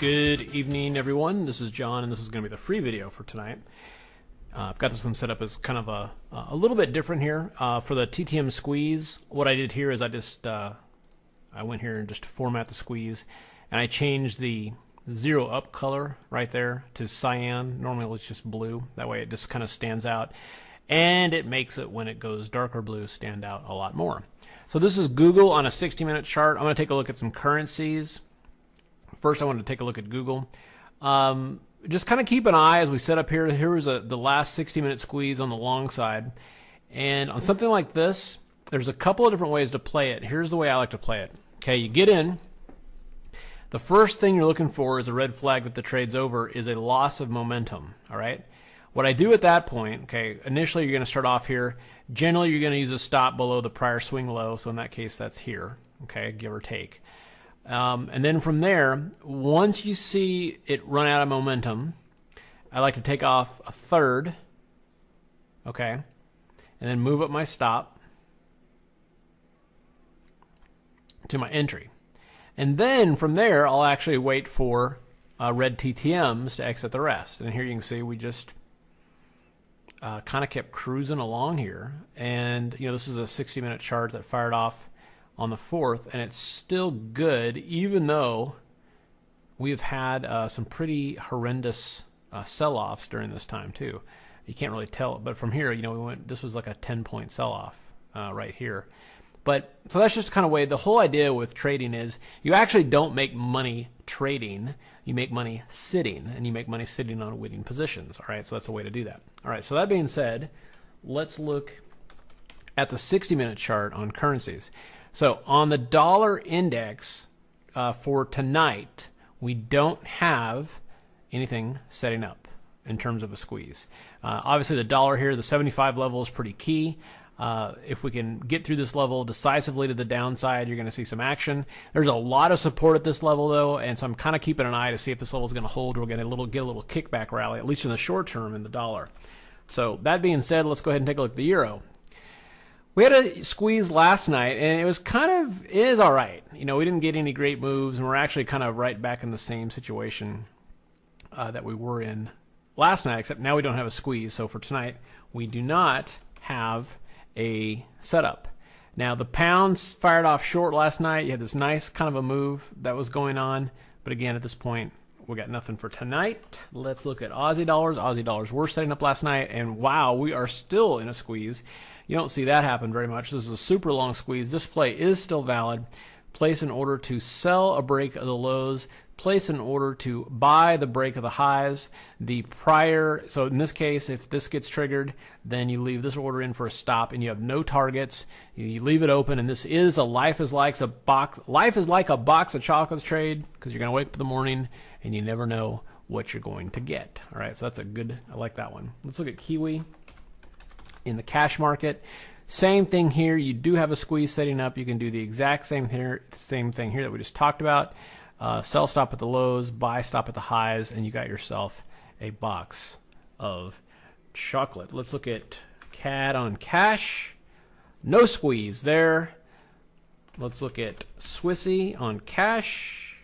Good evening, everyone. This is John, and this is going to be the free video for tonight. I've got this one set up as kind of a little bit different here. For the TTM squeeze, what I did here is I went here and just format the squeeze, and I changed the zero up color right there to cyan. Normally it's just blue. That way it just kind of stands out, and it makes it, when it goes darker blue, stand out a lot more. So this is Google on a 60-minute chart. I'm going to take a look at some currencies. First, I wanted to take a look at Google. Just kind of keep an eye as we set up here. Here was the last 60-minute squeeze on the long side. And on something like this, there's a couple of different ways to play it. Here's the way I like to play it. Okay, you get in. The first thing you're looking for is a red flag that the trade's over is a loss of momentum. All right. What I do at that point, okay, initially you're going to start off here. Generally, you're going to use a stop below the prior swing low. So in that case, that's here. Okay, give or take. And then from there, once you see it run out of momentum, I like to take off a third, okay, and then move up my stop to my entry. And then from there, I'll actually wait for red TTMs to exit the rest. And here you can see we just kind of kept cruising along here. And, you know, this is a 60-minute chart that fired off on the 4th, and it's still good, even though we've had some pretty horrendous sell-offs during this time too. You can't really tell, but from here, you know, this was like a 10-point sell-off right here. But so that's just kind of way. The whole idea with trading is you actually don't make money trading. You make money sitting, and you make money sitting on winning positions. All right, so that's a way to do that. All right, so that being said, let's look at the 60-minute chart on currencies. So on the dollar index for tonight, we don't have anything setting up in terms of a squeeze. Obviously, the dollar here, the 75 level is pretty key. If we can get through this level decisively to the downside, you're going to see some action. There's a lot of support at this level, though, and so I'm kind of keeping an eye to see if this level is going to hold or get a little kickback rally, at least in the short term in the dollar. So that being said, let's go ahead and take a look at the euro. We had a squeeze last night, and it is all right. You know, we didn't get any great moves, and we're actually kind of right back in the same situation that we were in last night, except now we don't have a squeeze. So for tonight, we do not have a setup. Now, the pounds fired off short last night. You had this nice kind of a move that was going on, but again, at this point, we got nothing for tonight. Let's look at Aussie dollars. Aussie dollars were setting up last night, and wow, we are still in a squeeze. You don't see that happen very much. This is a super long squeeze. This play is still valid. Place an order to sell a break of the lows. Place an order to buy the break of the highs. So in this case, if this gets triggered, then you leave this order in for a stop, and you have no targets. You leave it open, and this is a life is like a box of chocolates trade, because you're going to wake up in the morning and you never know what you're going to get. All right, so that's I like that one. Let's look at Kiwi. In the cash market, same thing here. You do have a squeeze setting up. You can do the exact same thing here that we just talked about. Sell stop at the lows, buy stop at the highs, and you got yourself a box of chocolate. Let's look at CAD on cash. No squeeze there. Let's look at Swissy on cash.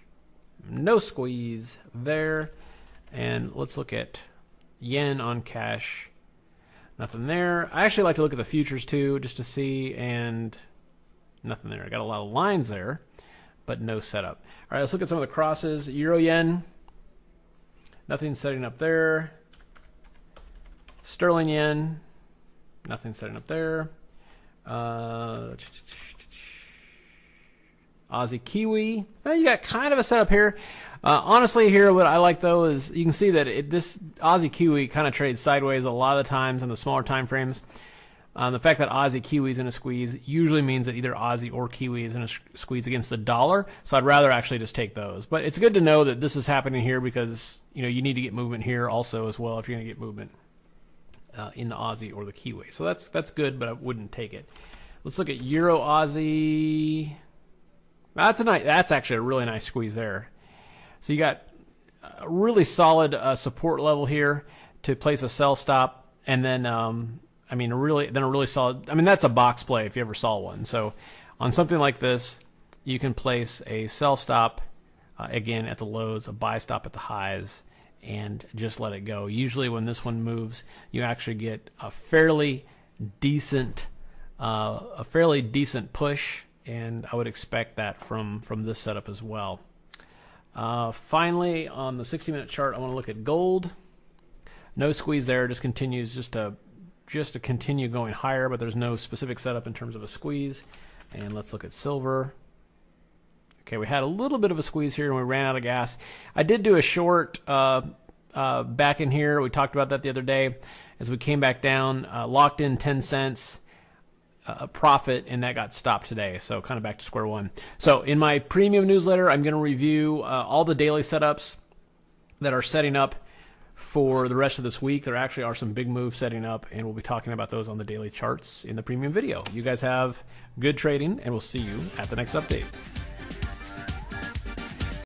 No squeeze there. And let's look at yen on cash. Nothing there. I actually like to look at the futures too, just to see, and nothing there. I got a lot of lines there, but no setup. All right, let's look at some of the crosses. Euro yen, nothing setting up there. Sterling yen, nothing setting up there. Aussie Kiwi, well, you got kind of a setup here. Honestly, here what I like though is you can see that this Aussie Kiwi kind of trades sideways a lot of the times in the smaller time frames. The fact that Aussie Kiwi is in a squeeze usually means that either Aussie or Kiwi is in a squeeze against the dollar. So I'd rather actually just take those. But it's good to know that this is happening here, because you know you need to get movement here also as well if you're going to get movement in the Aussie or the Kiwi. So that's good, but I wouldn't take it. Let's look at Euro Aussie. That's actually a really nice squeeze there. So you got a really solid support level here to place a sell stop, and then a really solid. That's a box play if you ever saw one. So on something like this, you can place a sell stop again at the lows, a buy stop at the highs, and just let it go. Usually when this one moves, you actually get a fairly decent push, and I would expect that from this setup as well. Finally, on the 60-minute chart, I want to look at gold. No squeeze there, just continues just to continue going higher, but there's no specific setup in terms of a squeeze. And let's look at silver. Okay, we had a little bit of a squeeze here and we ran out of gas. I did do a short back in here. We talked about that the other day. As we came back down, locked in 10 cents profit, and that got stopped today. So kind of back to square one. So in my premium newsletter, I'm going to review all the daily setups that are setting up for the rest of this week. There actually are some big moves setting up, and we'll be talking about those on the daily charts in the premium video. You guys have good trading, and we'll see you at the next update.